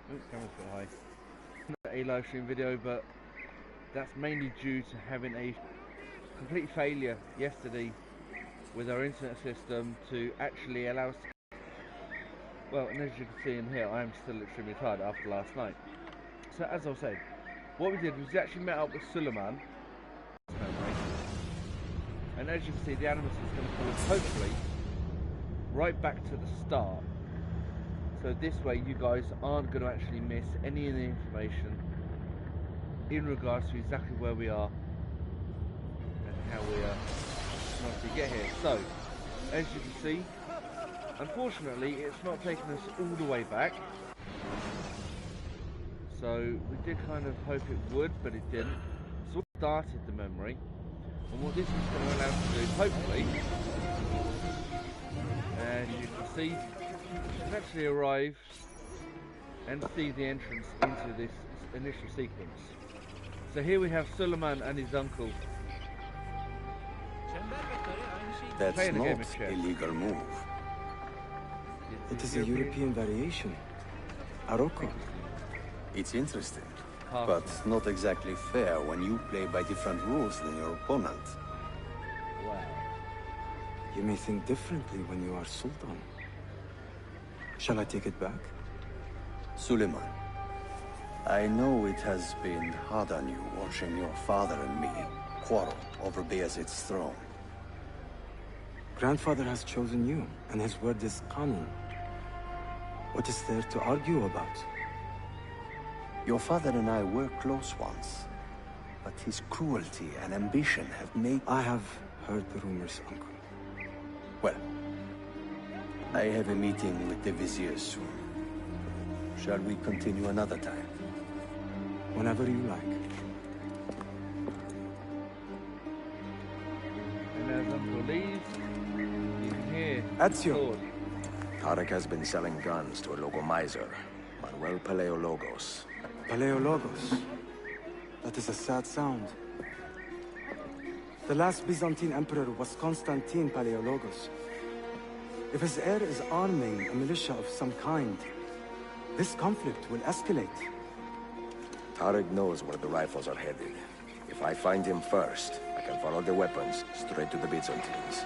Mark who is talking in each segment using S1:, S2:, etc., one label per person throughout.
S1: Ooh, camera's a bit high. Not a live stream video, but that's mainly due to having a complete failure yesterday with our internet system to actually allow us to... Well, and as you can see in here, I am still extremely tired after last night. So as I was saying, what we did was we actually met up with Suleiman, and as you can see, the Animus is going to pull us hopefully right back to the start. So this way you guys aren't going to actually miss any of the information in regards to exactly where we are and how we obviously get here. So, as you can see, unfortunately it's not taking us all the way back. So we did kind of hope it would, but it didn't. So we started the memory, and what this is going to allow us to do, hopefully, and you can see, we can actually arrive and see the entrance into this initial sequence. So here we have Suleiman and his uncle.
S2: That's not illegal move.
S3: It is a European variation. Aroko.
S2: It's interesting, but not exactly fair when you play by different rules than your opponent.
S1: Wow.
S3: You may think differently when you are Sultan. Shall I take it back?
S2: Suleiman, I know it has been hard on you watching your father and me quarrel over Bayezid's throne.
S3: Grandfather has chosen you, and his word is Qanun. What is there to argue about?
S2: Your father and I were close once, but his cruelty and ambition have made...
S3: I have heard the rumors, Uncle.
S2: Well, I have a meeting with the Vizier soon. Shall we continue another time?
S3: Whenever you like.
S1: And as Uncle leaves, you can hear
S3: Ezio.
S4: Tarik has been selling guns to a local miser, Manuel Paleologos.
S3: Paleologos. That is a sad sound. The last Byzantine emperor was Constantine Paleologos. If his heir is arming a militia of some kind, this conflict will escalate.
S4: Tarik knows where the rifles are headed. If I find him first, I can follow the weapons straight to the Byzantines.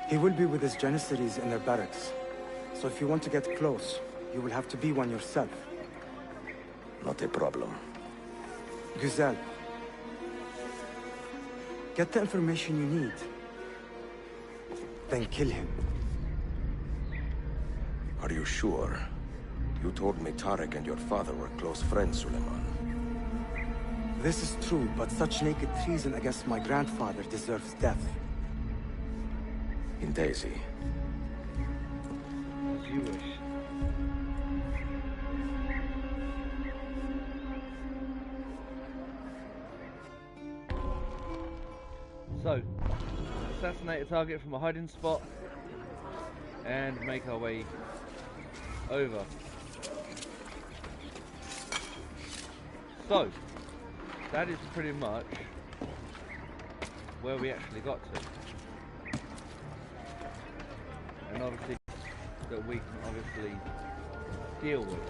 S3: He will be with his Janissaries in their barracks. So if you want to get close, you will have to be one yourself.
S4: Not a problem.
S3: Güzel. Get the information you need. Then kill him.
S4: Are you sure? You told me Tarik and your father were close friends, Suleiman.
S3: This is true, but such naked treason against my grandfather deserves death.
S4: In Daisy.
S1: as you wish. So, assassinate a target from a hiding spot and make our way over. So, that is pretty much where we actually got to. And obviously, that we can obviously deal with.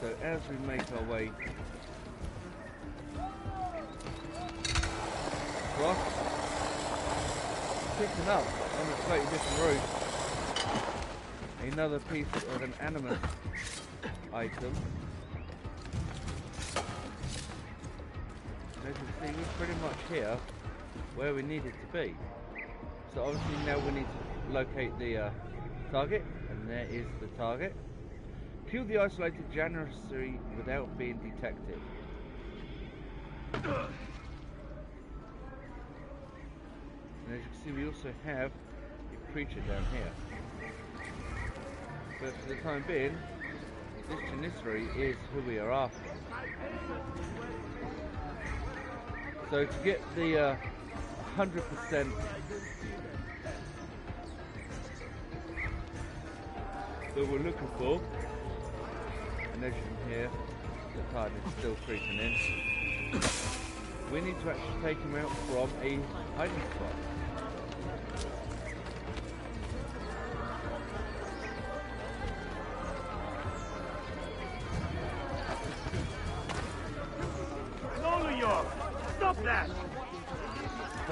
S1: So as we make our way across, picking up on a slightly different route, another piece of an animate item. And as you can see, we're pretty much here where we needed to be. So obviously now we need to locate the target, and there is the target. Kill the isolated janissary without being detected. And as you can see, we also have a creature down here. But for the time being, this janissary is who we are after. So to get the 100% that we're looking for, and as you can hear, the card is still creeping in, we need to actually take him out from a hiding spot.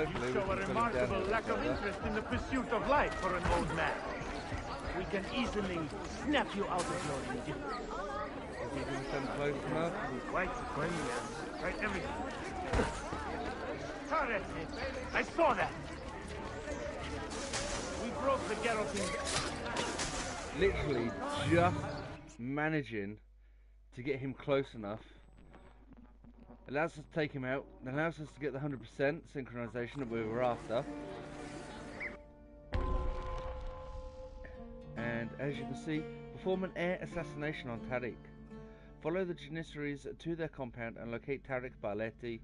S1: hopefully
S5: You
S1: we
S5: show a
S1: can put it
S5: remarkable
S1: down
S5: lack of
S1: further.
S5: interest in the pursuit of life for an old man. We can easily snap you out of your indifference.
S1: If you can come close enough.
S5: Quite everything. Correct. I saw that. We broke the Geraltine.
S1: Literally just managing to get him close enough allows us to take him out, allows us to get the 100% synchronization that we were after. And as you can see, perform an air assassination on Tariq. Follow the Janissaries to their compound and locate Tariq Barleti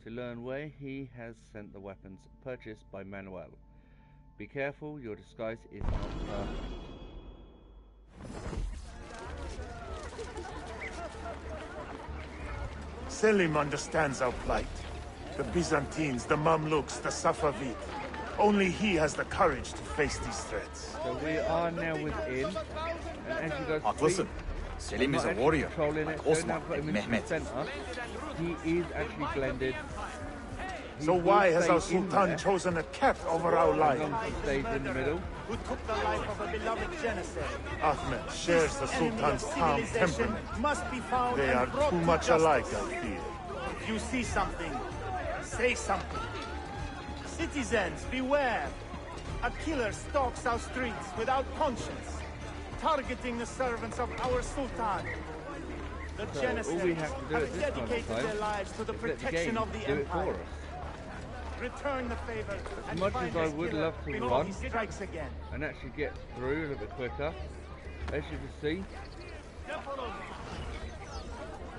S1: to learn where he has sent the weapons purchased by Manuel. Be careful, your disguise is not perfect.
S5: Selim understands our plight. The Byzantines, the Mamluks, the Safavid. Only he has the courage to face these threats.
S1: So we are now within, and as you guys
S6: Haklısın. Selim is a warrior, like Osman and Mehmet.
S1: He is actually blended. He
S5: So
S1: will
S5: why has
S1: stay
S5: our
S1: in
S5: Sultan
S1: there,
S5: chosen a cat over our
S1: as
S5: life?
S1: long as he stays in the middle.
S7: Who took the life of a beloved Janissary.
S5: Ahmed shares the Sultan's calm temperament.
S7: Must be found
S5: They
S7: and
S5: are
S7: brought
S5: too
S7: to
S5: much
S7: justice.
S5: alike, I fear.
S7: If you see something, say something. Citizens, beware. A killer stalks our streets without conscience, targeting the servants of our Sultan. The
S1: So all we
S7: Janissaries
S1: have to do
S7: have
S1: at this moment in
S7: dedicated
S1: time
S7: their lives to the
S1: is let the
S7: protection
S1: game
S7: of the
S1: do it for
S7: Empire.
S1: us.
S7: Return the favor and
S1: much
S7: find
S1: as I
S7: this
S1: would
S7: killer
S1: love to
S7: before
S1: run,
S7: he strikes again.
S1: And actually get through a little bit quicker. As you can see,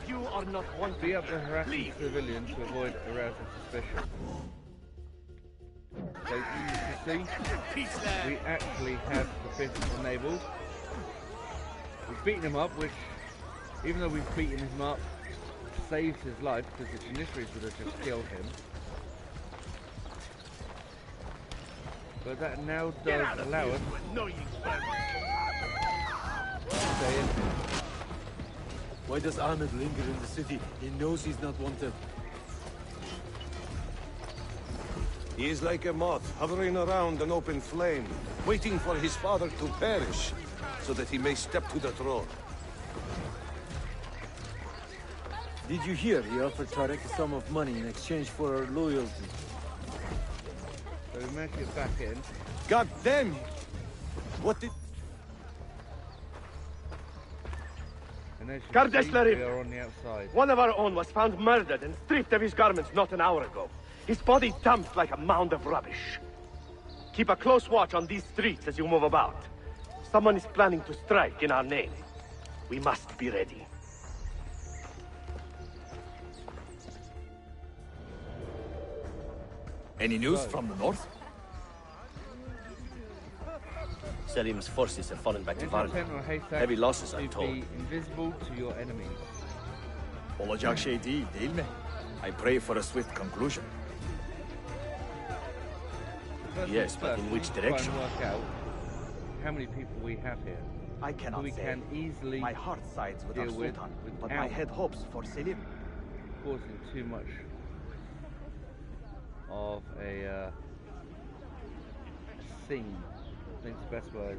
S7: You are not one
S1: be up to harassing civilians to avoid arousing suspicion. So you can see, we actually have the fifth enabled. We've beaten him up, which, even though we've beaten him up, saves his life because the Janissaries would have just killed him. But that now does allow us to stay in.
S3: Why does Ahmed linger in the city? He knows he's not wanted.
S2: He is like a moth hovering around an open flame, waiting for his father to perish, so that he may step to the throne.
S3: Did you hear he offered Tariq a sum of money in exchange for our loyalty?
S1: So we managed to get back in.
S2: God damn! What did...
S1: And as you can see,
S8: Kardeşlerim!
S1: we are on the outside.
S8: One of our own was found murdered and stripped of his garments not an hour ago. His body dumped like a mound of rubbish. Keep a close watch on these streets as you move about. Someone is planning to strike in our name. We must be ready.
S6: Any news from the north?
S9: Selim's forces have fallen back to
S1: Enter
S9: Varna.
S1: tent or haystack
S9: Heavy losses, I'm
S1: to
S9: told.
S1: be invisible to your enemies.
S6: Olacak şey değil mi? I pray for a swift conclusion.
S1: First
S9: Yes,
S1: things
S9: but
S1: first,
S9: in
S1: we
S9: which
S1: need to
S9: direction?
S1: Try and work out how many people we have here.
S10: I cannot
S1: we
S10: say.
S1: can easily
S10: My heart sides with our
S1: deal with
S10: Sultan, but
S1: without
S10: my head hopes for Selim.
S1: causing too much of a scene. I think it's the best word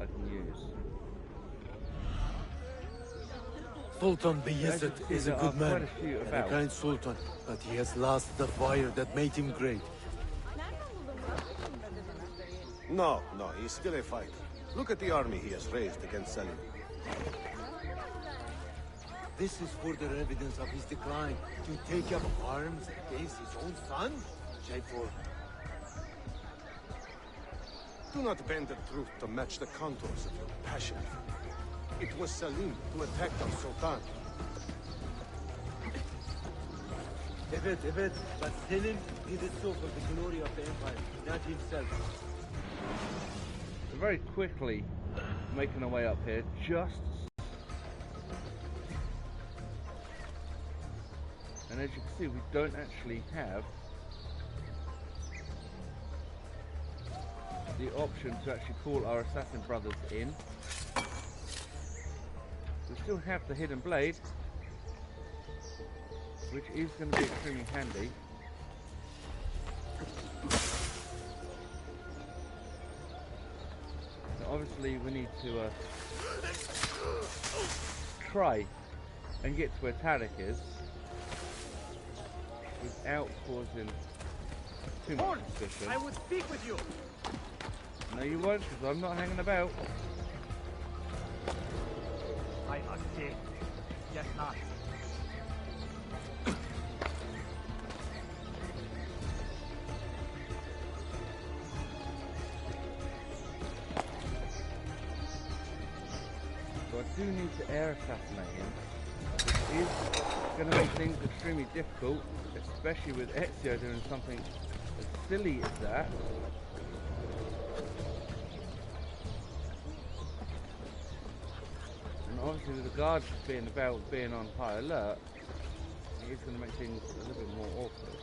S1: I can use.
S3: Sultan Bayezid is a
S1: there
S3: good
S1: are quite
S3: man
S1: a few
S3: and a
S1: about.
S3: kind sultan, but he has lost the fire that made him great.
S2: No, he's still a fighter. Look at the army he has raised against Selim.
S3: This is further evidence of his decline. To take up arms against his own son? Jaipur.
S2: Do not bend the truth to match the contours of your passion. It was Selim who attacked our Sultan.
S3: Evet, but Selim did it so for the glory of the Empire, not himself.
S1: We're very quickly making our way up here, and as you can see, we don't actually have the option to actually call our assassin brothers in. We still have the hidden blade, which is going to be extremely handy. obviously we need to try and get to where Tarek is without causing too much suspicion.
S7: I would speak with you.
S1: No, you won't, because I'm not hanging about.
S10: I are dead. Yet not.
S1: So I do need to air assassinate him, which is going to make things extremely difficult, especially with Ezio doing something as silly as that. And obviously with the guards being on high alert, it is going to make things a little bit more awkward.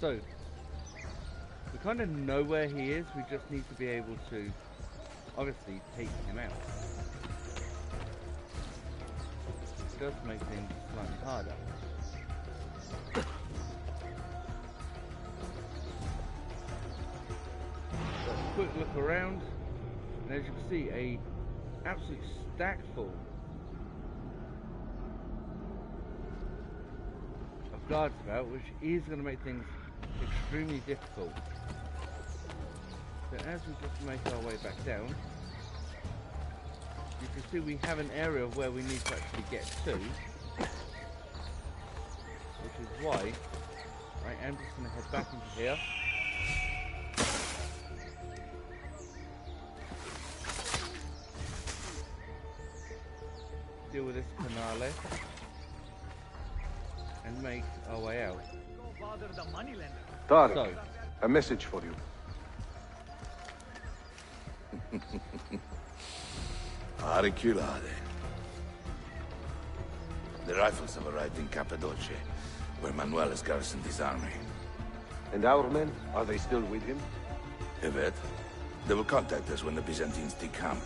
S1: So, we kind of know where he is, we just need to be able to, obviously, take him out. It does make things slightly harder. So, a quick look around, and as you can see, a absolute stack full of guards about, which is going to make things extremely difficult. So as we just make our way back down, you can see we have an area where we need to actually get to, which is why I am just going to head back into here. Deal with this finale and make our way out.
S11: Tarek,
S1: So,
S11: a message for you.
S12: Auriculae. The rifles have arrived in Cappadocia, where Manuel has garrisoned his army.
S11: And our men, are they still with him?
S12: Evet. They will contact us when the Byzantines decamp.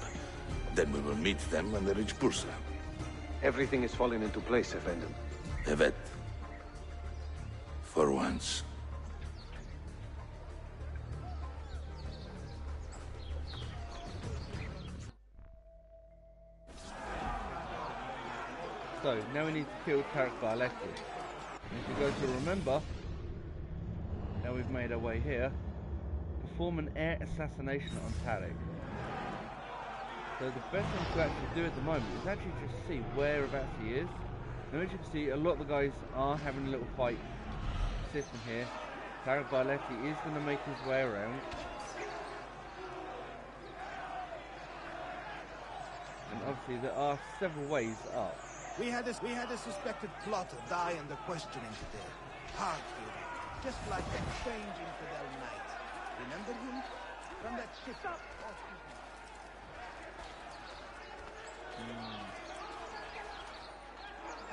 S12: Then we will meet them when they reach Bursa.
S11: Everything is falling into place, Effendim.
S12: Evet. For once.
S1: So, now we need to kill Tarek Barleti. And if you go to remember, now we've made our way here, perform an air assassination on Tarek. So the best thing to actually do at the moment is actually just see whereabouts he is. Now as you can see, a lot of the guys are having a little fight system here. Tarek Barleti is going to make his way around. And obviously there are several ways up.
S13: We had a suspected plotter die in the questioning today. Hardfield, just like that strange infidel knight. Remember him? From that ship.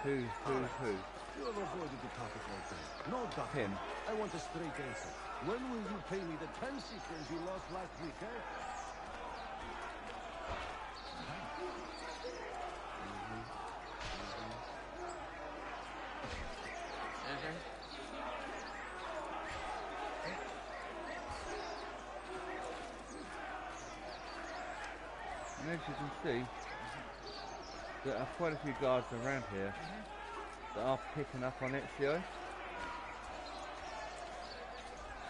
S1: Who?
S13: You have avoided the topic like that. No, Doctor.
S1: Him.
S13: I want a straight answer. When will you pay me the 10 sequins you lost last week, eh?
S1: And as you can see, there are quite a few guards around here that are picking up on Ezio.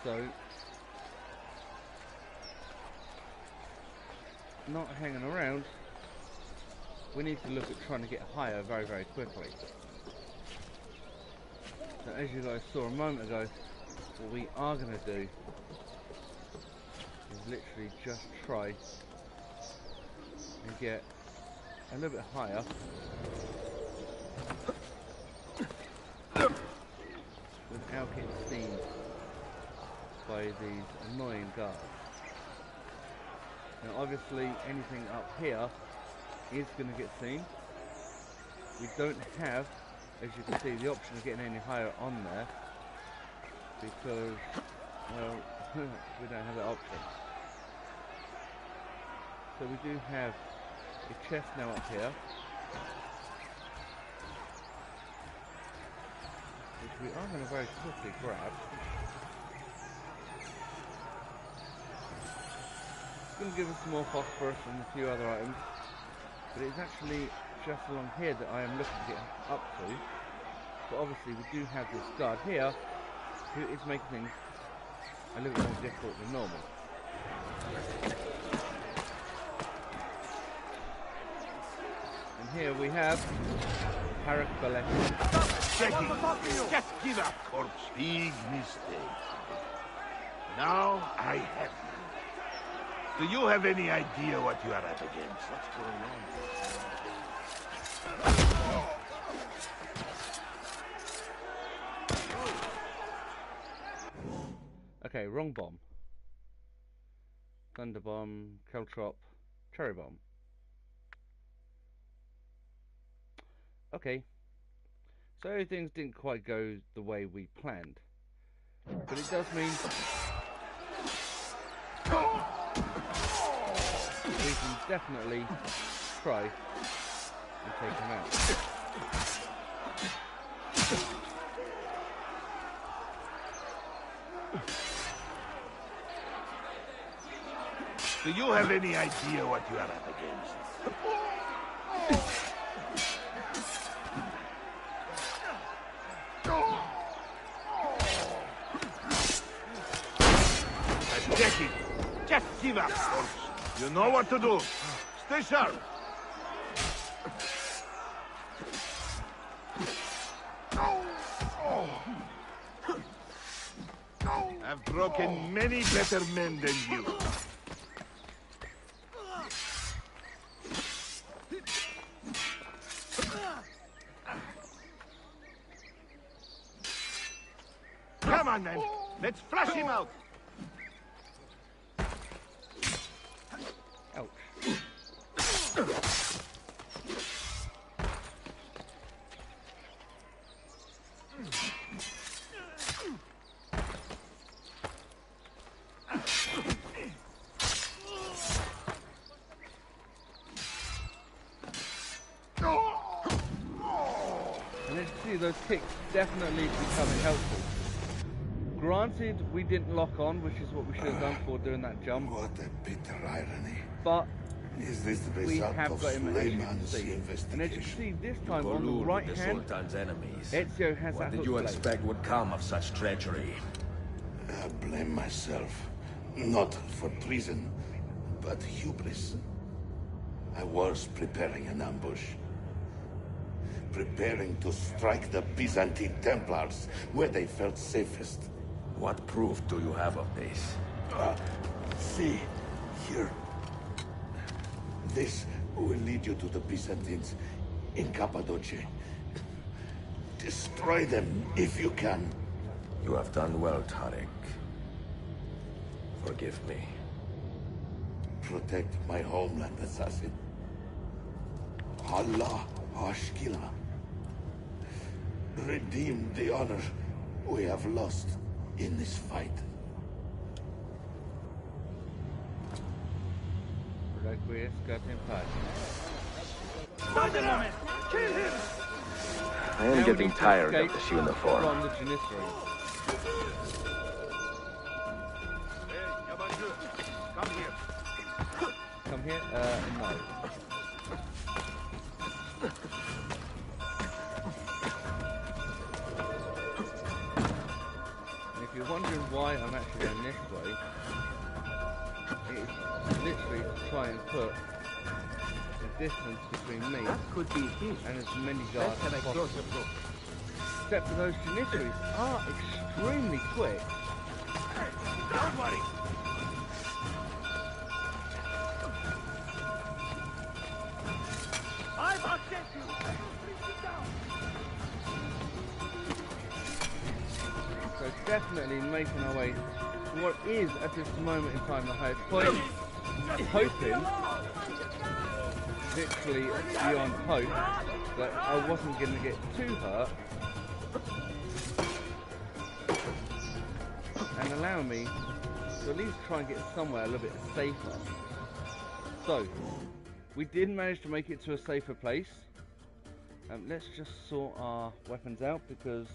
S1: So, not hanging around, we need to look at trying to get higher very, very quickly. So as you guys saw a moment ago, what we are going to do is literally just try and get a little bit higher without getting seen by these annoying guards. Now obviously anything up here is going to get seen. We don't have, as you can see, the option of getting any higher on there because, well, we don't have that option. So we do have a chest now up here, which we are going to very quickly grab. It's going to give us some more phosphorus and a few other items, but it's actually just along here that I am looking to get up to. But obviously we do have this guard here who is making things a little bit more difficult than normal. And here we have Harak Balek.
S13: Just give up, corpse. Big mistake. Now I have you. Do you have any idea what you are up against? What's going on?
S1: Okay, wrong bomb. Thunder bomb, Caltrop, cherry bomb. Okay. So things didn't quite go the way we planned. But it does mean we can definitely try and take him out.
S13: Do you have any idea what you are up against? Take it. Just give up, corpse. You know what to do. Stay sharp. I've broken many better men than you. Come on, then. Let's flush him out.
S1: Ouch. And as you see, those kicks definitely becoming helpful. Granted, we didn't lock on, which is what we should have done for doing that jump.
S12: What a bitter irony.
S1: But
S12: is this the
S1: we
S12: result
S1: have
S12: of
S1: got him, as you can
S12: Suleiman's
S1: see. And as you can see, this time on the right
S4: the
S1: hand,
S4: Sultan's enemies.
S1: Ezio has
S4: What
S1: that
S4: did
S1: hook
S4: you
S1: blade.
S4: expect would come of such treachery?
S12: I blame myself. Not for treason, but hubris. I was preparing an ambush. Preparing to strike the Byzantine Templars where they felt safest.
S4: What proof do you have of this?
S12: See, here. This will lead you to the Byzantines in Cappadocia. Destroy them if you can.
S4: You have done well, Tarek. Forgive me.
S12: Protect my homeland, assassin. Allah Ashkila. Redeem the honor we have lost in this fight.
S1: Requiescat in pace.
S7: Kill him!
S4: I am
S1: Now
S4: getting
S1: we need to
S4: tired of
S1: escape
S4: this uniform.
S1: from the Janissary.
S13: Come here.
S1: Come here? No. And if you're wondering why I'm actually going this way, it's literally to try and put the distance between me and as many guards as possible. Except for those Janissaries are extremely quick.
S13: Don't worry.
S7: I've outgunned you!
S1: So definitely making our way to what is at this moment in time the highest point. Hoping, literally beyond hope, that I wasn't going to get too hurt and allow me to at least try and get somewhere a little bit safer. So, we did manage to make it to a safer place. Let's just sort our weapons out, because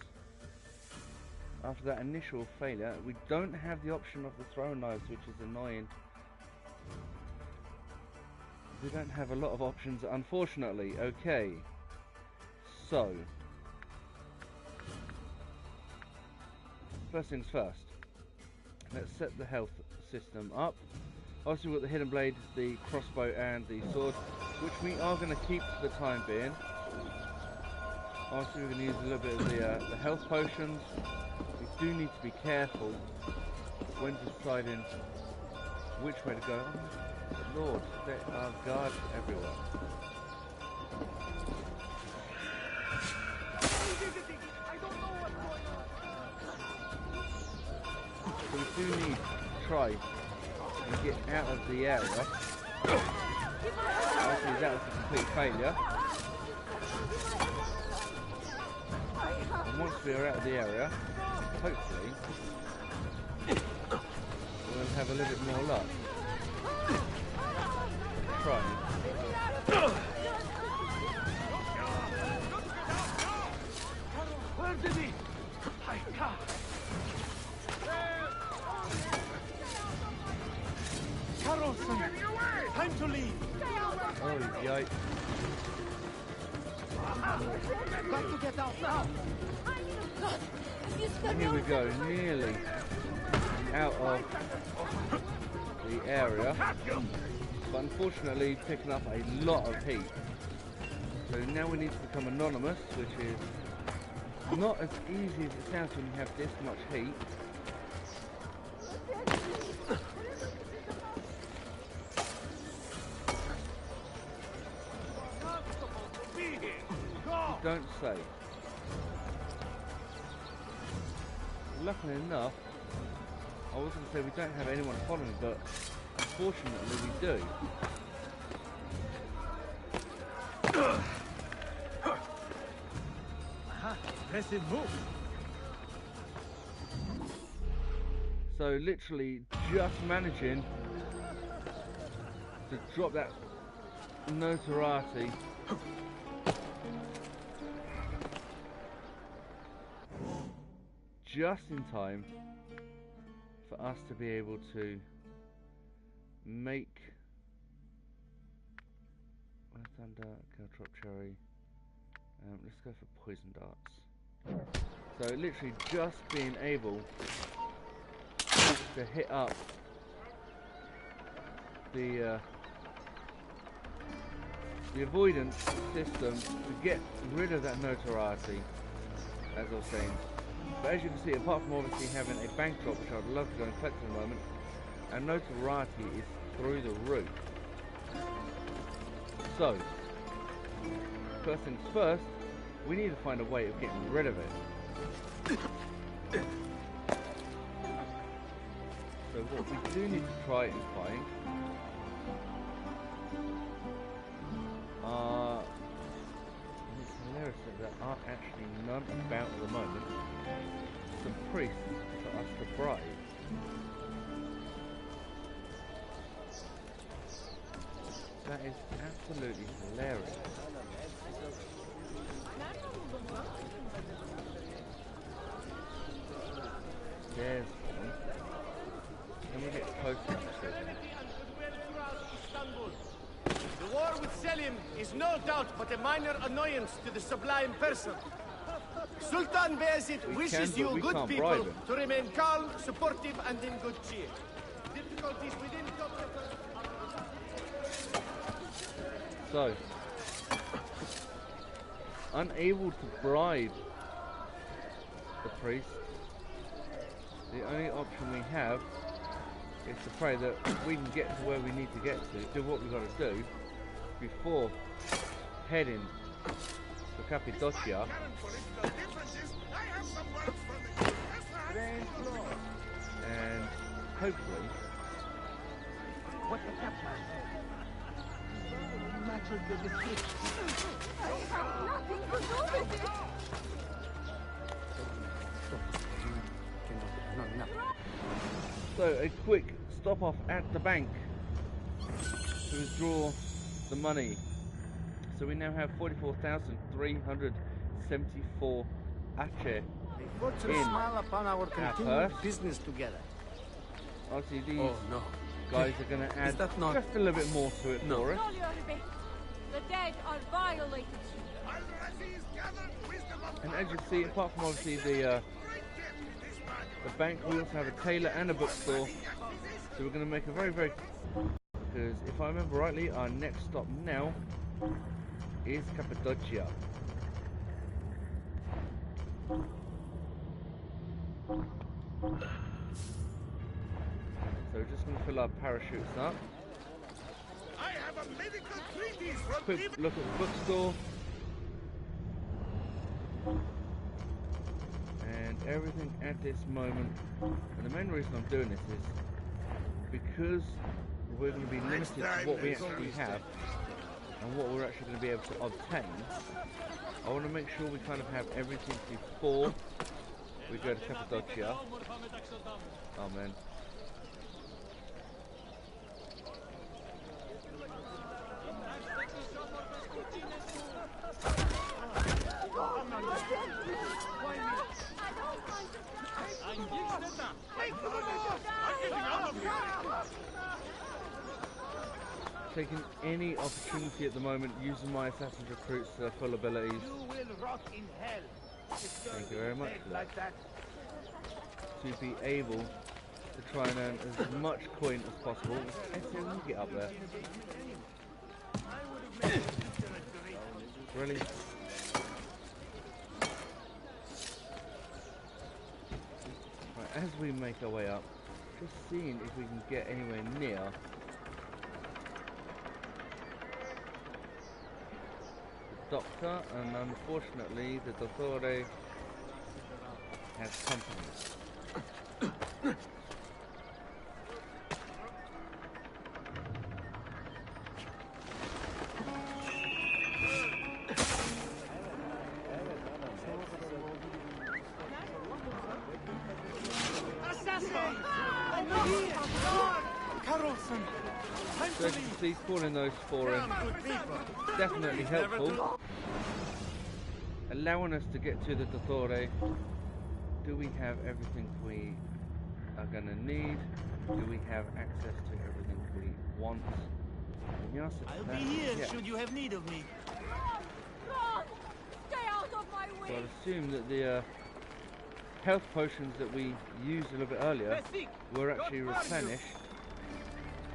S1: after that initial failure, we don't have the option of the throwing knives, which is annoying. We don't have a lot of options, unfortunately. Okay, so first things first, let's set the health system up. Obviously we've got the hidden blade, the crossbow and the sword, which we are going to keep for the time being. Obviously we're going to use a little bit of the health potions. We do need to be careful when deciding which way to go. Oh, Lord, there are guards everywhere. So we do need to try and get out of the area. Obviously that was a complete failure. And once we are out of the area, hopefully we'll have a little bit more luck. Try.
S7: Where did he? I can't. Carlson, time to leave.
S1: Oh, yikes.
S7: Got to get out now.
S1: Here we go, nearly out of the area, but unfortunately picking up a lot of heat. So now we need to become anonymous, which is not as easy as it sounds when you have this much heat. You don't say. Luckily enough, I was going to say we don't have anyone following, but unfortunately we do.
S7: Impressive move.
S1: So literally just managing to drop that notoriety. Just in time for us to be able to make thunder, drop cherry. Let's go for poison darts. So literally just being able to hit up the avoidance system to get rid of that notoriety, as I was saying. But as you can see, apart from obviously having a bank drop, which I'd love to go and collect in a moment, our notoriety is through the roof. So, first things first, we need to find a way of getting rid of it. So what we do need to try and find are, it's hilarious that there are actually none about at the moment, some priests for us to bribe. That is absolutely hilarious. There's one. Can we get closer to it?
S8: The war with Selim is no doubt but a minor annoyance to the sublime person. Sultan Bayezid wishes you good people to remain calm, supportive, and in good cheer. Difficulties within
S1: So, unable to bribe the priest, the only option we have is to pray that we can get to where we need to get to, do what we've got to do before heading to Cappadocia. And hopefully
S7: What the captain? Matches the description.
S14: I have nothing to do with it.
S1: So a quick stop off at the bank. to withdraw the money. So we now have 44,374 ache
S7: They fortune smile upon our continued business together.
S1: Obviously these guys are going to add just a little bit more to it for us.
S14: The dead are violated.
S1: And as you can see, apart from obviously the bank, we also have a tailor and a bookstore. So we're going to make a very because if I remember rightly, our next stop now is Cappadocia. So we're just going to fill our parachutes up.
S13: I have a medical treatise from
S1: Quick look at the bookstore. And everything at this moment. And the main reason I'm doing this is because we're going to be limited to what we actually have and what we're actually going to be able to obtain. I want to make sure we kind of have everything before we go to Cappadocia. Oh man. Taking any opportunity at the moment, using my assassin recruits to their full abilities.
S7: You will rot in hell.
S1: Thank you very much for that. To be able to try and earn as much coin as possible. Let's see if we can get up there. Really? Right, as we make our way up, just seeing if we can get anywhere near the doctor, and unfortunately the Dottore has company. So as you can see, calling those four in definitely helpful, allowing us to get to the Dottore. Do we have everything we are going to need? Do we have access to everything we want?
S7: I'll be here should you have need of me.
S14: Run! Stay out of my way!
S1: So I'd assume that the health potions that we used a little bit earlier were actually replenished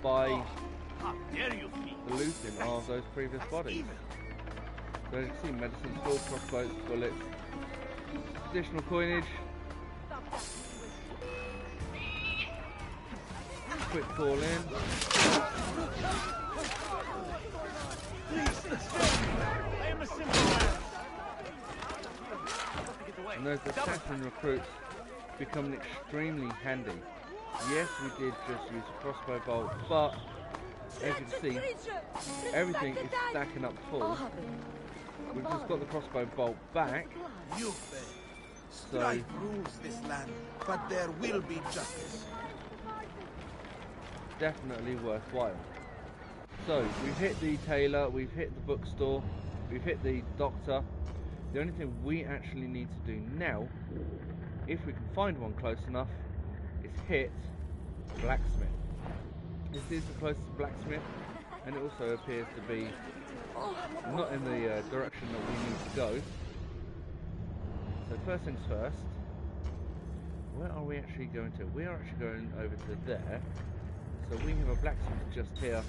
S1: by the looting of those previous bodies. So as you can see, medicine, sword, crossbows, bullets, additional coinage. Quick call in. And those assassin recruits become extremely handy. Yes, we did just use a crossbow bolt, but as you can see, everything is stacking up full. We've just got the crossbow bolt back. So
S13: rules this land, but there will be justice.
S1: Definitely worthwhile. So we've hit the tailor, we've hit the bookstore, we've hit the doctor. The only thing we actually need to do now, if we can find one close enough, is hit blacksmith. This is the closest blacksmith, and it also appears to be not in the direction that we need to go. So first things first, where are we actually going to? We are actually going over to there. So we have a blacksmith just here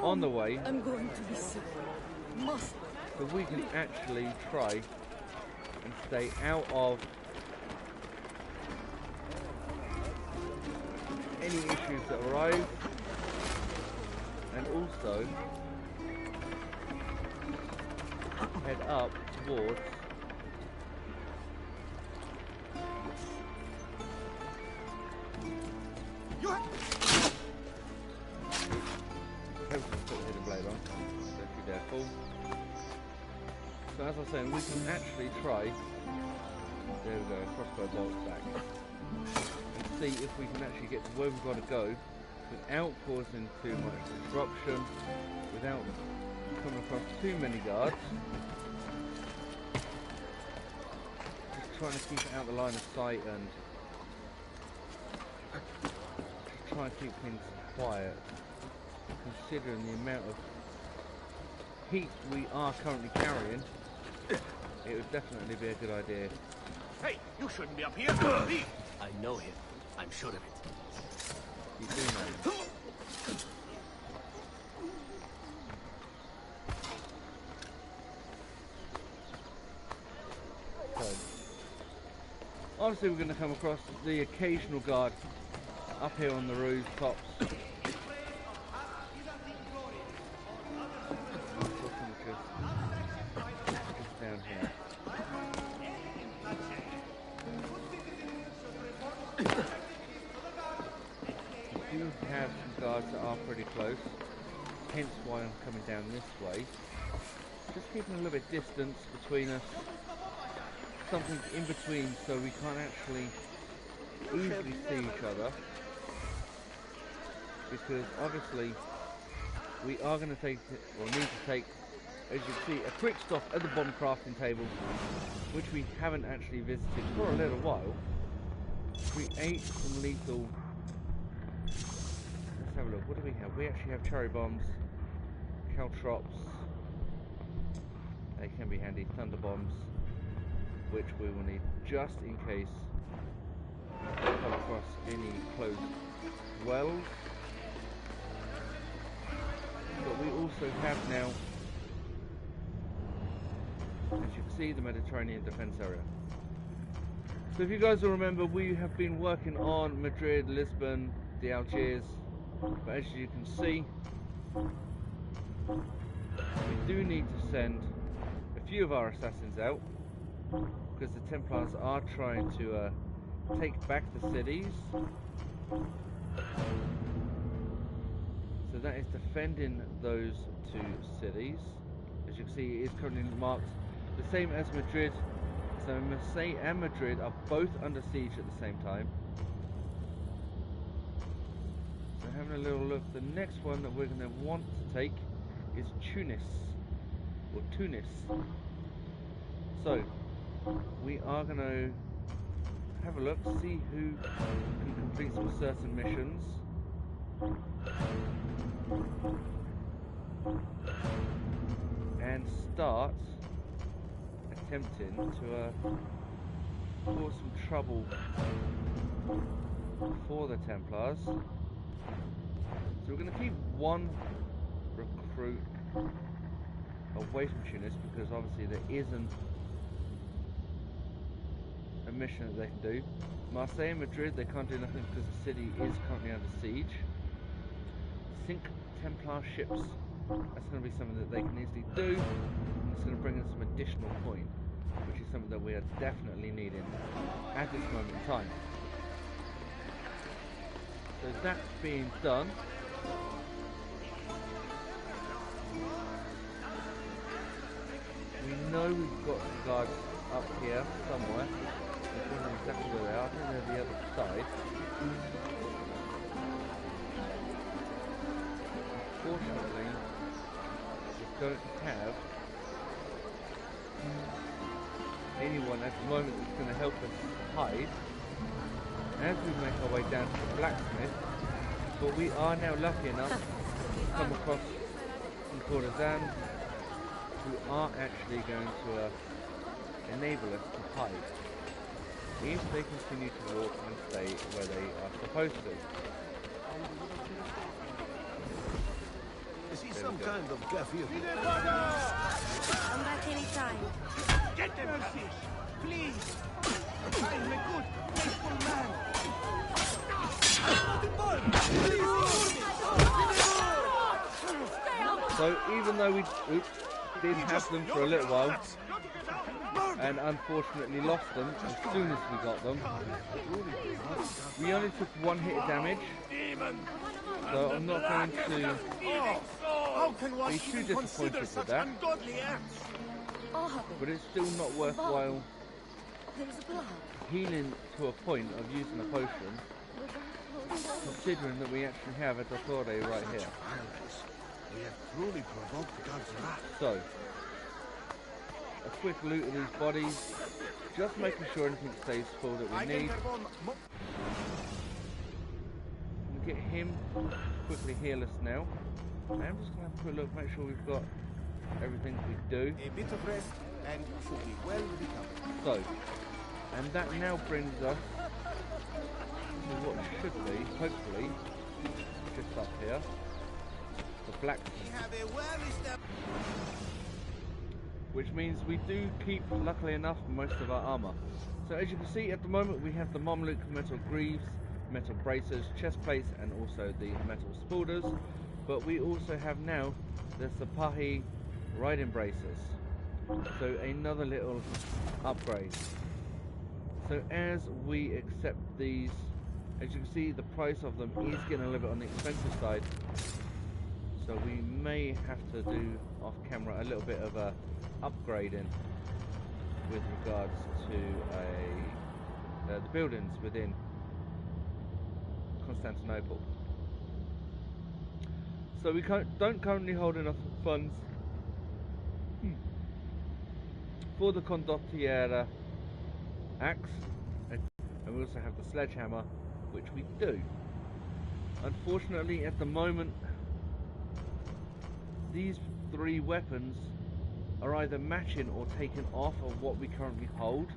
S1: on the way.
S14: I'm going to be sick. Must.
S1: So we can actually try and stay out of any issues that arise, and also head up towards So as I was saying, we can actually try, there we go, crossbow bolts back, and see if we can actually get to where we've got to go without causing too much disruption, without coming across too many guards. Just trying to keep it out the line of sight and just try and keep things quiet, considering the amount of heat we are currently carrying. It would definitely be a good idea.
S13: Hey, you shouldn't be up here. Leave.
S9: I know him. I'm sure of it.
S1: You do know. So, obviously we're going to come across the occasional guard up here on the rooftops. Just down here. We do have some guards that are pretty close, hence why I'm coming down this way. Just keeping a little bit distance between us, something in between so we can't actually easily see each other, because obviously we are going to take, or need to take, as you can see, a quick stop at the bomb crafting table, which we haven't actually visited for a little while. Create some lethal. Let's have a look. What do we have? We actually have cherry bombs, caltrops. They can be handy. Thunder bombs, which we will need just in case we come across any closed wells. But we also have now, as you can see, the Mediterranean defense area. So if you guys will remember, we have been working on Madrid, Lisbon, the Algiers, but as you can see, we do need to send a few of our assassins out, because the Templars are trying to take back the cities. So that is defending those two cities. As you can see, it is currently marked the same as Madrid. So Marseille and Madrid are both under siege at the same time. So having a little look, the next one that we're going to want to take is Tunis, or Tunis. So we are going to have a look, see who can complete some certain missions. And start attempting to cause some trouble for the Templars. So we're going to keep one recruit away from Tunis, because obviously there isn't a mission that they can do. Marseille and Madrid, they can't do nothing because the city is currently under siege. Sink Templar ships. That's going to be something that they can easily do, and it's going to bring in some additional coin, which is something that we are definitely needing at this moment in time. So that's being done. We know we've got some guards up here somewhere. I don't know exactly where they are. I think they're the other side. Unfortunately, we don't have anyone at the moment that's going to help us hide as we make our way down to the blacksmith. But we are now lucky enough to come across some courtesans who are actually going to enable us to hide if they continue to walk and stay where they are supposed to.
S13: Is he some kind of Kafir?
S14: Come back anytime.
S7: Get them, please. I'm a good, faithful man.
S1: So even though we did have them for a little while, and unfortunately lost them as soon as we got them, we only took one hit of damage. So I'm not going to be too disappointed with that. But it's still not worthwhile healing to a point of using a potion considering that we actually have a Dottore right here.
S13: We have truly provoked God's wrath.
S1: So, a quick loot of these bodies, just making sure anything stays full that we need. We'll get him quickly heal us now. And I'm just going to have a quick look, make sure we've got everything we do.
S7: A bit of rest and you should be well recovered.
S1: So, and that now brings us to what should be, hopefully, just up here, the blacksmith. Which means we do keep, luckily enough, most of our armour. So as you can see, at the moment we have the Mamluk metal greaves, metal bracers, chest plates, and also the metal spalders. But we also have now the Sipahi riding bracers. So another little upgrade. So as we accept these, as you can see, the price of them is getting a little bit on the expensive side. So we may have to do off camera a little bit of a upgrading with regards to the buildings within Constantinople. So we don't currently hold enough funds for the condottiera axe, and we also have the sledgehammer, which we do. Unfortunately, at the moment, these three weapons are either matching or taken off of what we currently hold.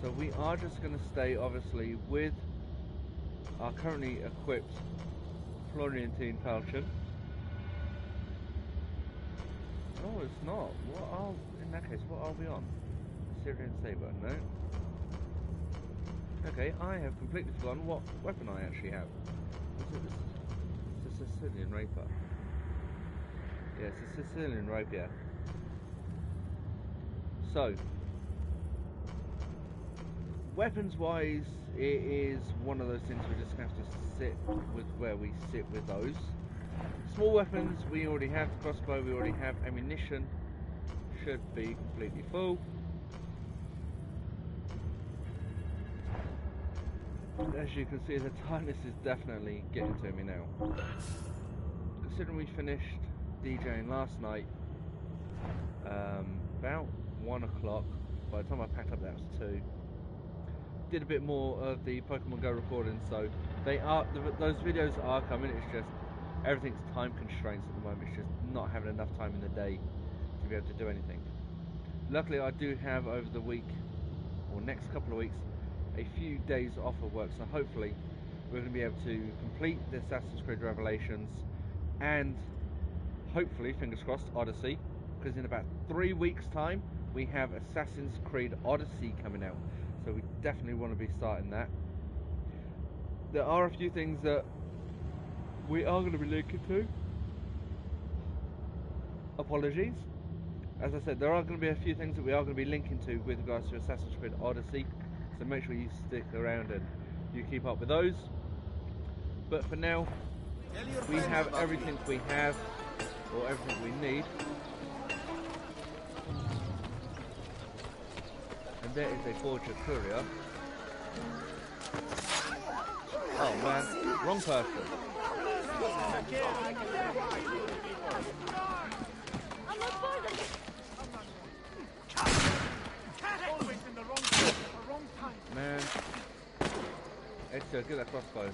S1: So we are just going to stay, obviously, with our currently equipped Florentine falchion. Oh, it's not. In that case, what are we on? Syrian saber, no. Okay, I have completely forgotten what weapon I actually have. It's a Sicilian rapier. Yeah, it's a Sicilian rapier. So, weapons-wise, it is one of those things we just have to sit with where we sit with those. Small weapons, we already have the crossbow, we already have ammunition. Should be completely full. As you can see, the tiredness is definitely getting to me now. Considering we finished DJing last night about 1 o'clock, by the time I packed up that was 2. Did a bit more of the Pokemon Go recording, so those videos are coming. It's just everything's time constraints at the moment. It's just not having enough time in the day to be able to do anything. Luckily, I do have over the week or next couple of weeks a few days off of work, so hopefully we're going to be able to complete the Assassin's Creed Revelations and hopefully, fingers crossed, Odyssey, because in about 3 weeks time we have Assassin's Creed Odyssey coming out, so we definitely want to be starting that. There are a few things that we are going to be linking to. Apologies. As I said, there are going to be a few things that we are going to be linking to with regards to Assassin's Creed Odyssey, so make sure you stick around and you keep up with those. But for now, we have everything we have, or everything we need. And there is a Forger Courier. Oh man, wrong person. Man, Ezio, get that crossbow.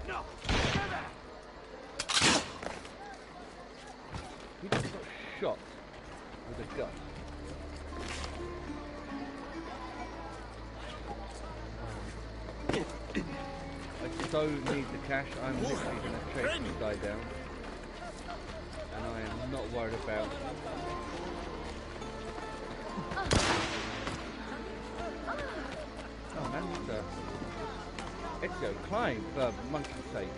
S7: No.
S1: He just got shot with a gun. I so need the cash. I'm literally going to chase this guy down, and I am not worried about. Oh man, Ezio, climb for monkey's sake.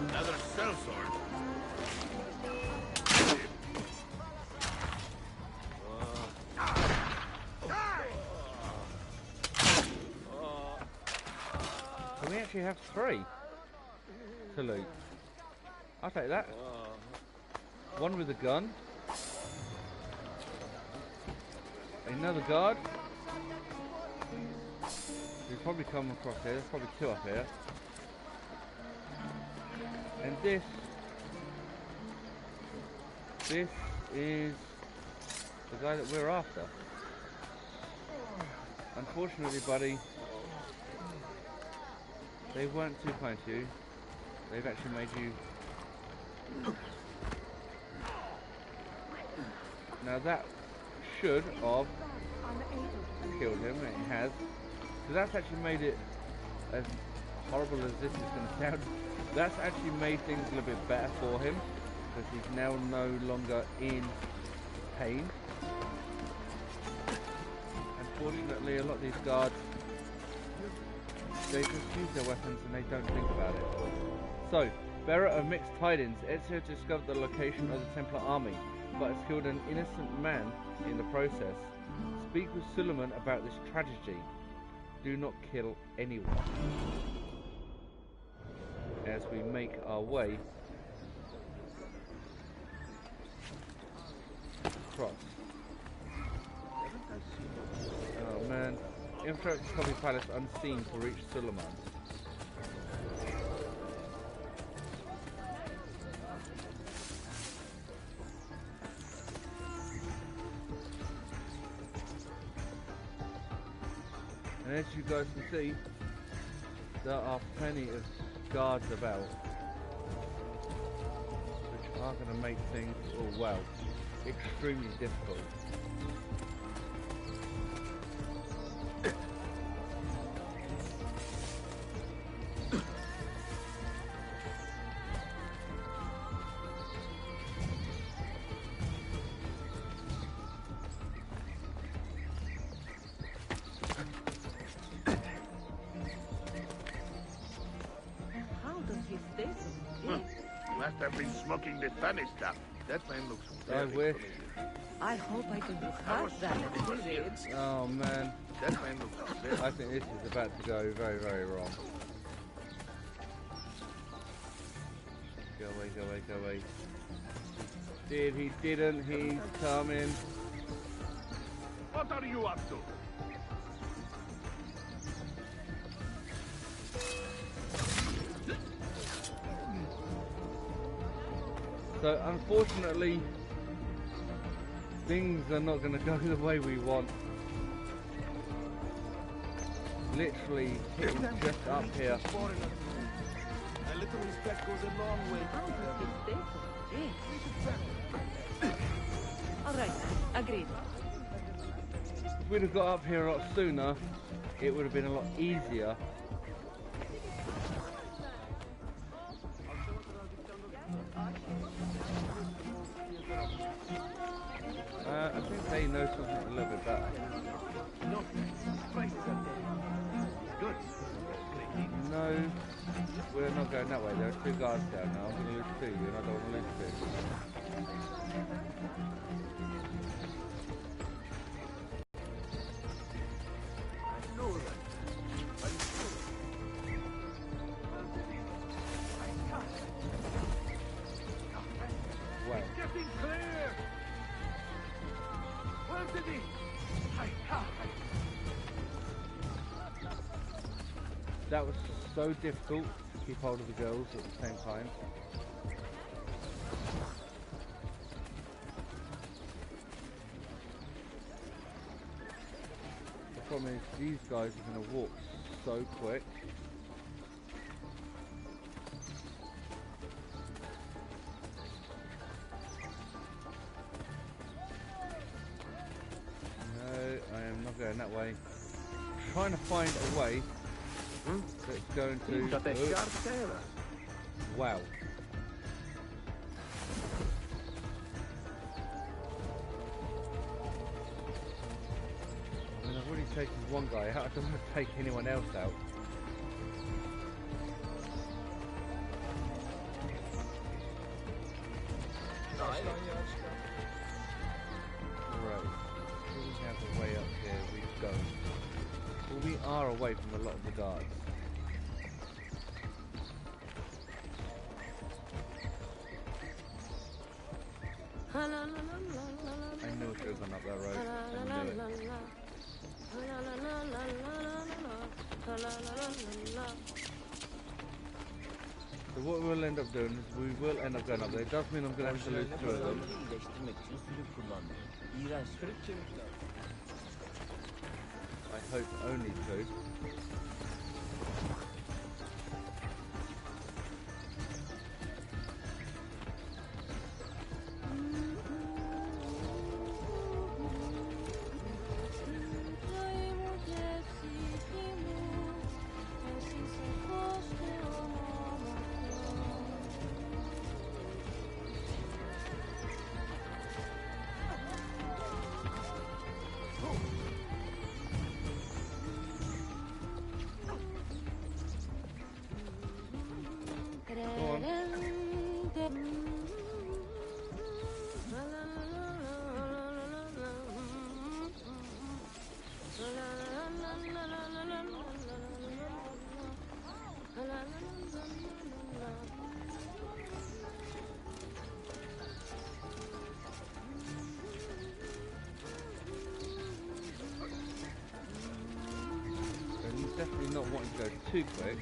S13: Another sellsword.
S1: So we actually have 3 to loot. I'll take that. One with a gun. Another guard. probably come across here. There's probably two up here. And this is the guy that we're after. Unfortunately, buddy, they weren't too kind to you. They've actually made you... Now that should have killed him, and it has. So that's actually made it, as horrible as this is going to sound, that's actually made things a little bit better for him, because he's now no longer in pain. Unfortunately, a lot of these guards, they just use their weapons and they don't think about it. So, bearer of mixed tidings, Ezio discovered the location of the Templar army, but has killed an innocent man in the process. Speak with Suleiman about this tragedy. Do not kill anyone. As we make our way across. Oh man. Infiltrate the Coffee Palace unseen to reach Suleiman. And as you guys can see, there are plenty of guards about, which are going to make things, oh well, extremely difficult.
S13: Must have been smoking the Spanish stuff. That man looks
S1: I wish.
S15: I hope I can have that at his age.
S1: Oh man.
S13: That man looks
S1: I think this is about to go very, very wrong. Go away, go away, go away. He didn't, he's coming.
S13: What are you up to?
S1: So unfortunately, things are not going to go the way we want. Literally hitting just up here.
S15: A little respect goes a long way. Alright, agreed.
S1: If we'd have got up here a lot sooner, it would have been a lot easier. I think they know something a little bit better. No, we're not going that way. There are two guards down now. I'm going to lose two, and I don't want to lose two. Wow.
S13: Getting clear! Where did he?
S1: That was so difficult to keep hold of the girls at the same time. The problem is these guys are going to walk so quick. No, I am not going that way. I'm trying to find a way that's going to... Wow. I mean, I've already taken one guy out. I don't want to take anyone else out. Right. Do we have a way up here? We don't. Well, we are away from a lot of the guards. I knew it should have gone up that road. I knew it. So what we'll end up doing is we will end up going up there. It does mean I'm going to have to lose 2 of them. I hope only 2. Definitely not wanting to go too quick.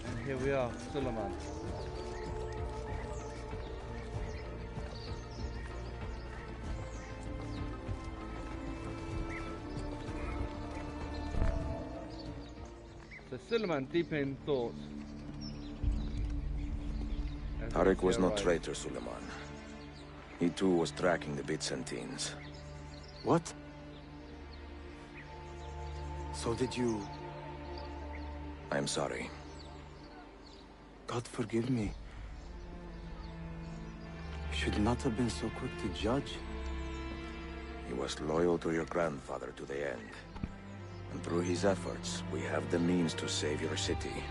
S1: And here we are, Suleiman. So Suleiman, deep in thought.
S4: Tarek was no traitor, Suleiman. He too was tracking the Byzantines.
S3: What? So did you...
S4: I'm sorry.
S3: God forgive me. You should not have been so quick to judge.
S4: He was loyal to your grandfather to the end. And through his efforts, we have the means to save your city.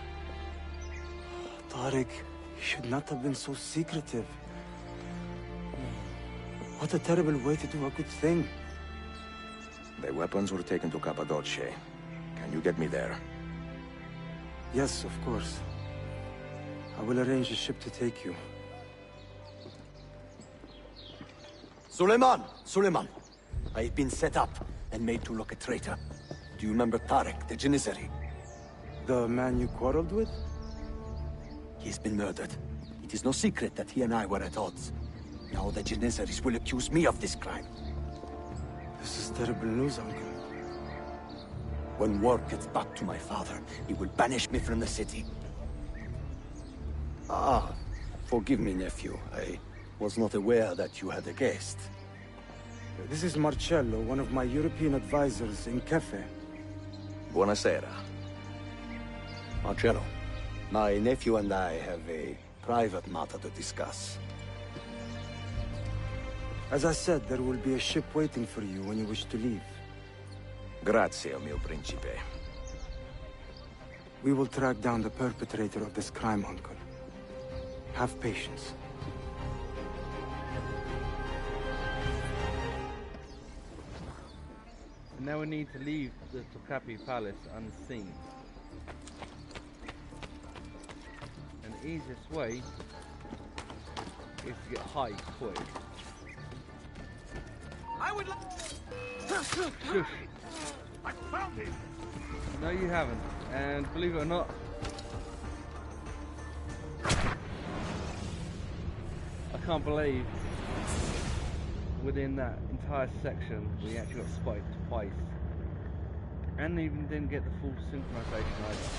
S3: Tarek, you should not have been so secretive. What a terrible way to do a good thing.
S4: The weapons were taken to Cappadocia. Can you get me there?
S3: Yes, of course. I will arrange a ship to take you.
S2: Suleiman! Suleiman! I have been set up and made to look a traitor. Do you remember Tarek, the Janissary?
S3: The man you quarreled with?
S2: He's been murdered. It is no secret that he and I were at odds. Now the Janissaries will accuse me of this crime.
S3: This is terrible news, Uncle.
S2: When word gets back to my father, he will banish me from the city. Ah, forgive me, nephew. I was not aware that you had a guest.
S3: This is Marcello, one of my European advisors in Cafe.
S4: Buonasera.
S2: Marcello, my nephew and I have a private matter to discuss.
S3: As I said, there will be a ship waiting for you when you wish to leave.
S4: Grazie, mio principe.
S3: We will track down the perpetrator of this crime, Uncle. Have patience.
S1: And now we need to leave the Tokapi Palace unseen. And the easiest way is to get high quick.
S15: I would
S1: Shush.
S5: I found him!
S1: No, you haven't. And believe it or not, I can't believe within that entire section we actually got spotted twice. And even didn't get the full synchronization either.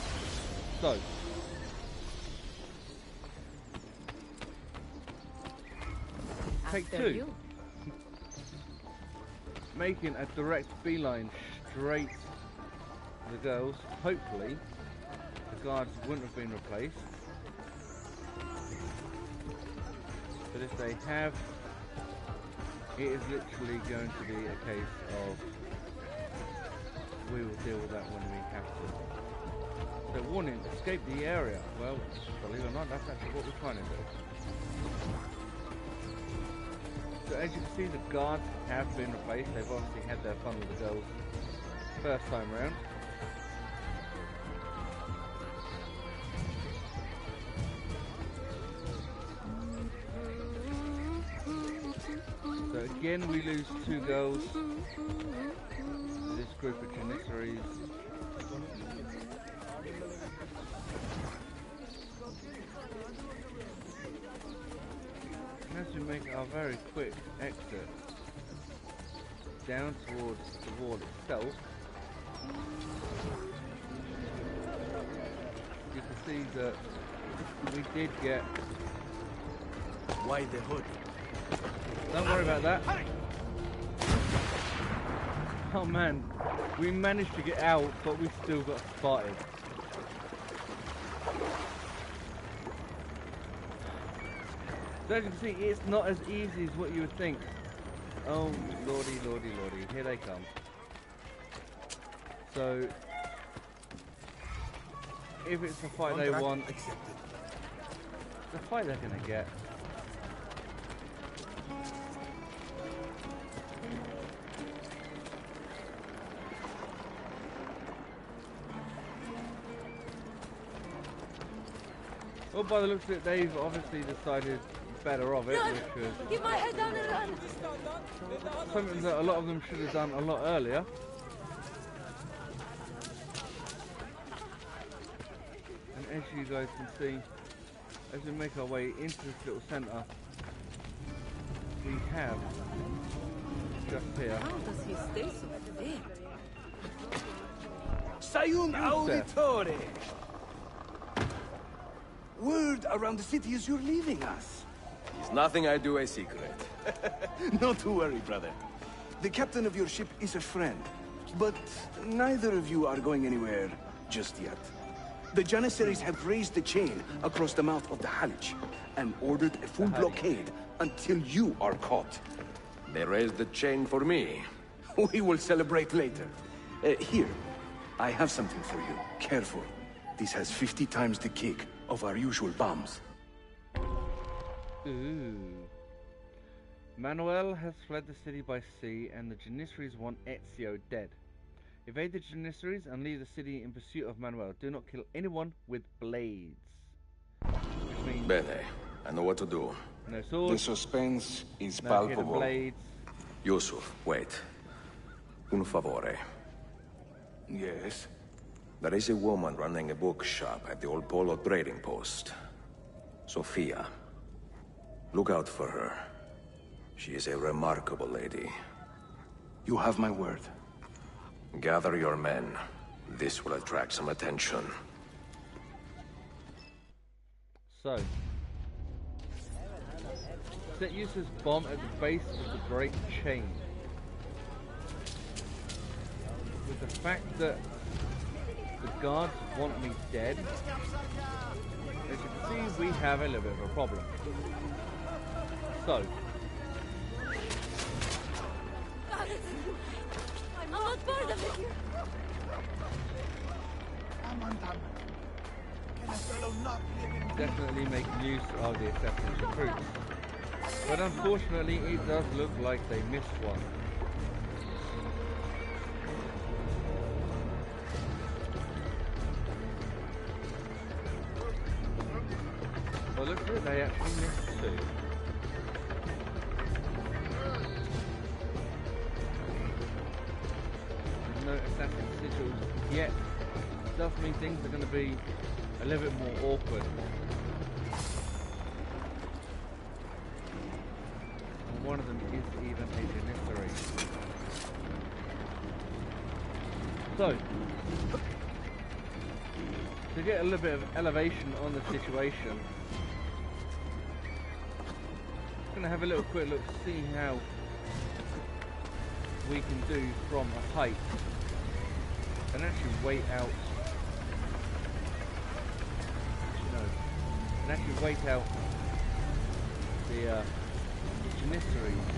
S1: So, take 2. Making a direct beeline straight to the girls. Hopefully, the guards wouldn't have been replaced. But if they have, it is literally going to be a case of we will deal with that when we have to. So warning, escape the area. Well, believe it or not, that's actually what we're trying to do. So as you can see, the guards have been replaced. They've obviously had their fun with the girls first time round. So again, we lose 2 girls. This group of Janissaries. And as we make our very quick exit down towards the wall itself, you can see that we did get...
S6: Why the hood?
S1: Don't worry about that. Oh man, we managed to get out, but we still got spotted. So as you can see, it's not as easy as what you would think. Oh lordy, lordy, lordy, here they come. So, if it's the fight they want, the fight they're gonna get. Well, by the looks of it, they've obviously decided better of it, which is
S14: Keep my head down and run.
S1: something that a lot of them should have done a lot earlier. And as you guys can see, as we make our way into this little centre, we have just here.
S14: How does he stay so fit?
S16: Sayun
S1: Yusef.
S16: Auditore! Word around the city is you're leaving us.
S4: It's nothing I do a secret.
S16: Not to worry, brother. The captain of your ship is a friend, but neither of you are going anywhere just yet. The Janissaries have raised the chain across the mouth of the Halij and ordered a full blockade until you are caught.
S4: They raised the chain for me.
S16: We will celebrate later. Here, I have something for you. Careful. This has 50 times the kick of our usual bombs.
S1: Ooh. Manuel has fled the city by sea, and the Janissaries want Ezio dead. Evade the Janissaries and leave the city in pursuit of Manuel. Do not kill anyone with blades. Which means
S4: Bene, I know what to do.
S1: no swords,
S11: The suspense is
S1: no hidden
S11: palpable.
S1: blades.
S4: Yusuf, wait. Un favore.
S16: Yes?
S4: There is a woman running a bookshop at the old Polo trading post. Sophia. Look out for her. She is a remarkable lady.
S16: You have my word.
S4: Gather your men. This will attract some attention.
S1: So, set Yusuf's bomb at the base of the Great Chain. With the fact that the guards want me dead, as you can see, we have a little bit of a problem. So,
S14: I'm not part of it.
S1: definitely make use of the assassin's recruits. But unfortunately, it does look like they missed one. Well, look at it, they actually missed 2. There's no assassin sigils yet. Does mean things are going to be a little bit more awkward. And one of them is even a Janissary. So, to get a little bit of elevation on the situation, I'm going to have a little quick look to see how we can do from a height and actually wait out. And actually wait out the Janissaries.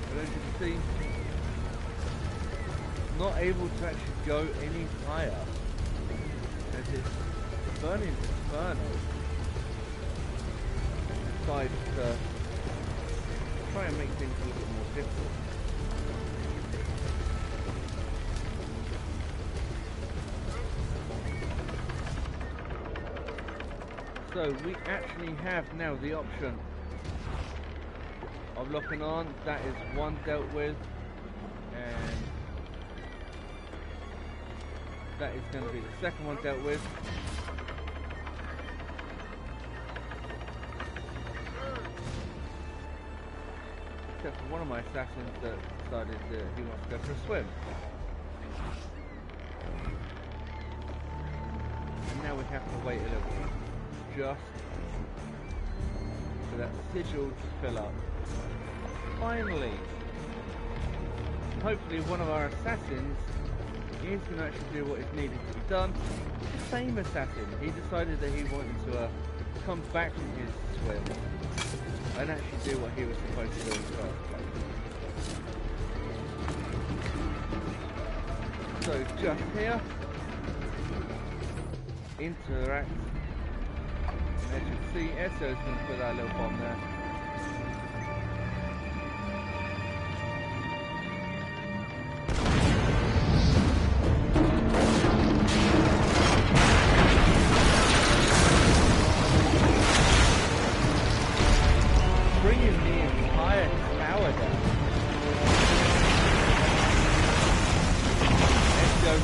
S1: But as you can see, not able to actually go any higher as it's burning inferno decides to try and make things a little bit more difficult. So we actually have now the option of locking on. That is one dealt with, and that is going to be the second one dealt with. Except for one of my assassins that decided that he wants to go for a swim. And now we have to wait a little bit, just for that sigil to fill up. Finally! Hopefully one of our assassins is going to actually do what is needed to be done. The same assassin, he decided that he wanted to come back from his swim and actually do what he was supposed to do in the first place. So just here, interact, and as you can see, Ezio's going to put that little bomb there.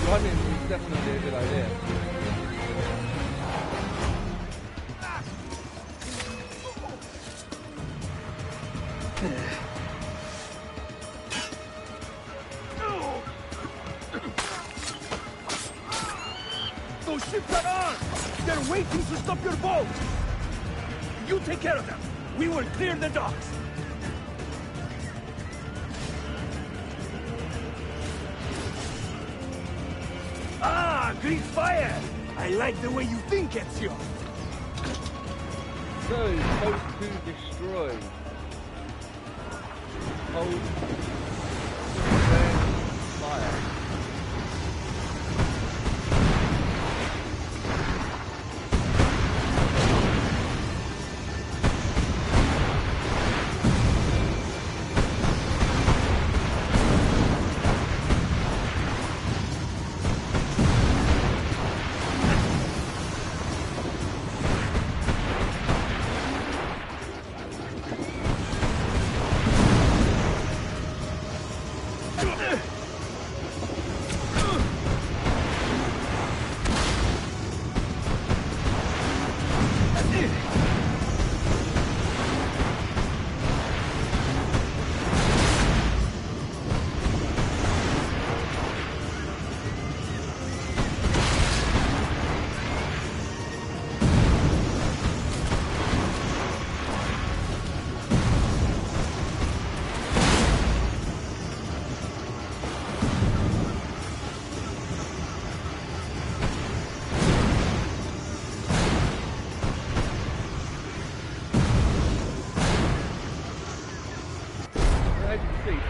S1: Running is definitely a good idea.
S16: Those ships are armed! They're waiting to stop your boat! You take care of them! We will clear the docks! Grease fire! I like the way you think, Ezio!
S1: So, post to destroy. Hold. Fire.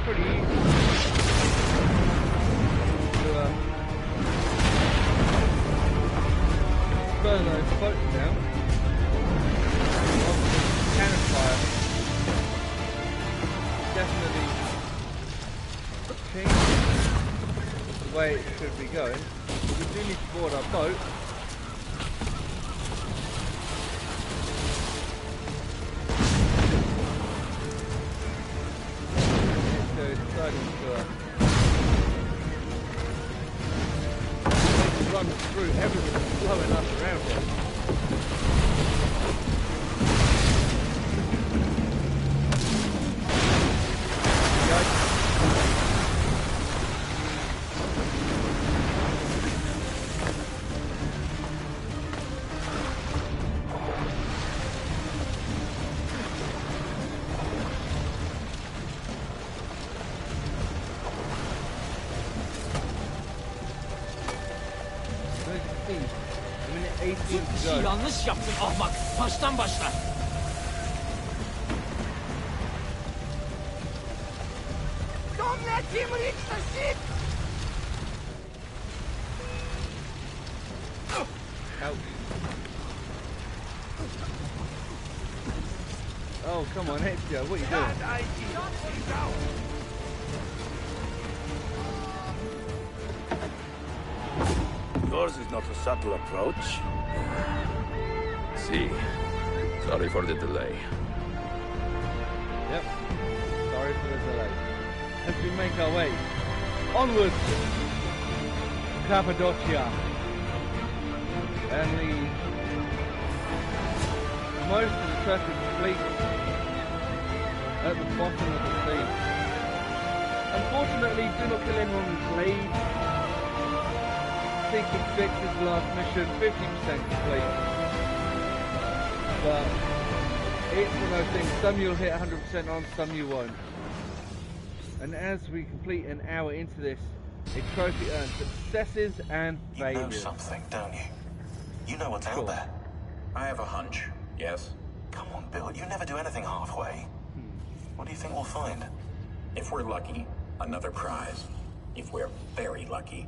S1: Pretty easy to burn those boats down. Cannon fire definitely changes the way it should be going. We do need to board our boat. Run through everything that's blowing up around it.
S9: Yanlış yaptın ahmak. Baştan başla.
S16: Don't let him reach the ship!
S1: Ouch. Oh, come on, Ezio, what are you doing?
S6: Yours is not a subtle approach.
S4: See. Sorry for the delay.
S1: Yep. for the delay. As we make our way onwards to Cappadocia and most of the Turkish fleet at the bottom of the sea. Unfortunately, do not kill anyone with blade. Seeking 6 is the last mission, 50% complete. But it's one of those things, some you'll hit 100% on, some you won't. And as we complete an hour into this, a trophy earns successes and failures.
S17: You know something, don't you? You know what's out there.
S18: I have a hunch, yes.
S17: Come on, Bill, you never do anything halfway. What do you think we'll find?
S18: If we're lucky, another prize. If we're very lucky,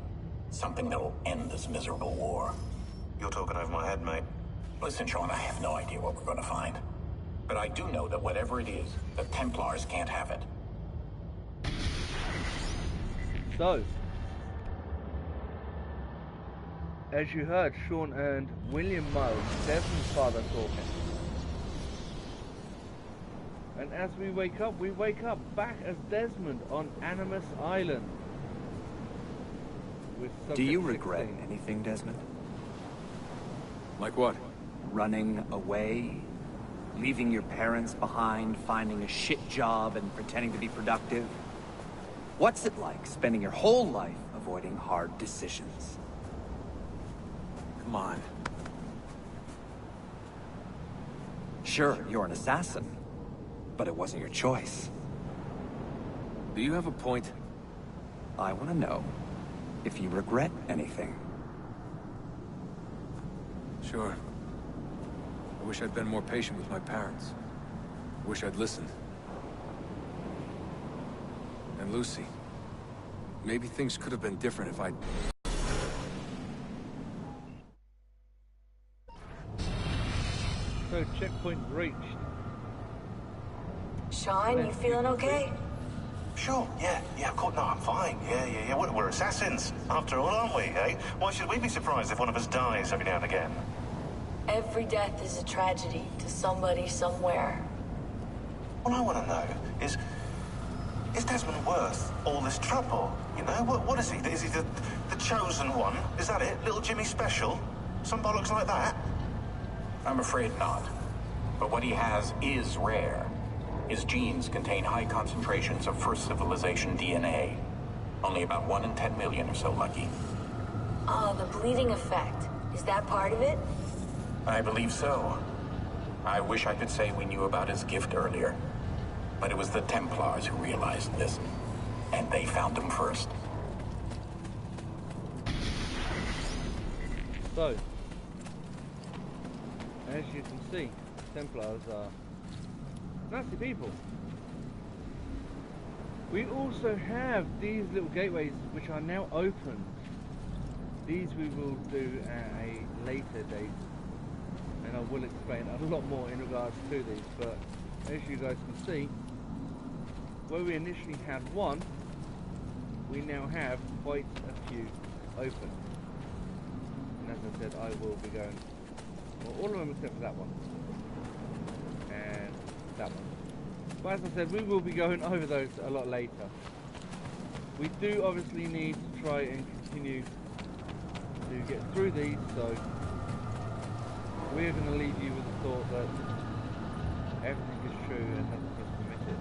S18: something that'll end this miserable war.
S17: You're talking over my head, mate.
S18: Listen, Sean, I have no idea what we're going to find. But I do know that whatever it is, the Templars can't have it.
S1: So, as you heard, Sean and William Moe, Desmond's father, talking. And as we wake up back as Desmond on Animus Island.
S19: Do you regret anything, Desmond?
S6: Like what?
S19: Running away? Leaving your parents behind, finding a shit job and pretending to be productive? What's it like spending your whole life avoiding hard decisions?
S6: Come on.
S19: Sure, you're an assassin, but it wasn't your choice.
S6: Do you have a point?
S19: I want to know if you regret anything.
S6: Sure. I wish I'd been more patient with my parents. I wish I'd listened. And Lucy. Maybe things could have been different if I'd...
S1: So, checkpoint reached.
S20: Sean, you feeling okay?
S17: Sure, yeah, of course, no, I'm fine. Yeah, we're assassins, after all, aren't we, eh? Why should we be surprised if one of us dies every now and again?
S20: Every death is a tragedy to somebody somewhere.
S17: What I want to know is Desmond worth all this trouble? You know, what is he? Is he the chosen one? Is that it? Little Jimmy Special? Some bollocks like that?
S18: I'm afraid not. But what he has is rare. His genes contain high concentrations of First Civilization DNA. Only about 1 in 10 million are so lucky.
S20: The bleeding effect. Is that part of it?
S18: I believe so. I wish I could say we knew about his gift earlier. But it was the Templars who realized this. And they found him first.
S1: So, as you can see, Templars are nasty people. We also have these little gateways which are now open. These we will do at a later date, and I will explain a lot more in regards to these, but as you guys can see, where we initially had one, we now have quite a few open. And as I said, I will be going, well, all of them except for that one. And that one. But as I said, we will be going over those a lot later. We do obviously need to try and continue to get through these, so we're going to leave you with the thought that everything is true and nothing is permitted.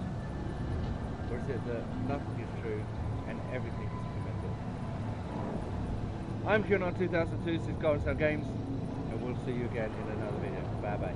S1: Or is it that nothing is true and everything is permitted? I'm QAnon2002, this is Golden Star Games, and we'll see you again in another video. Bye bye.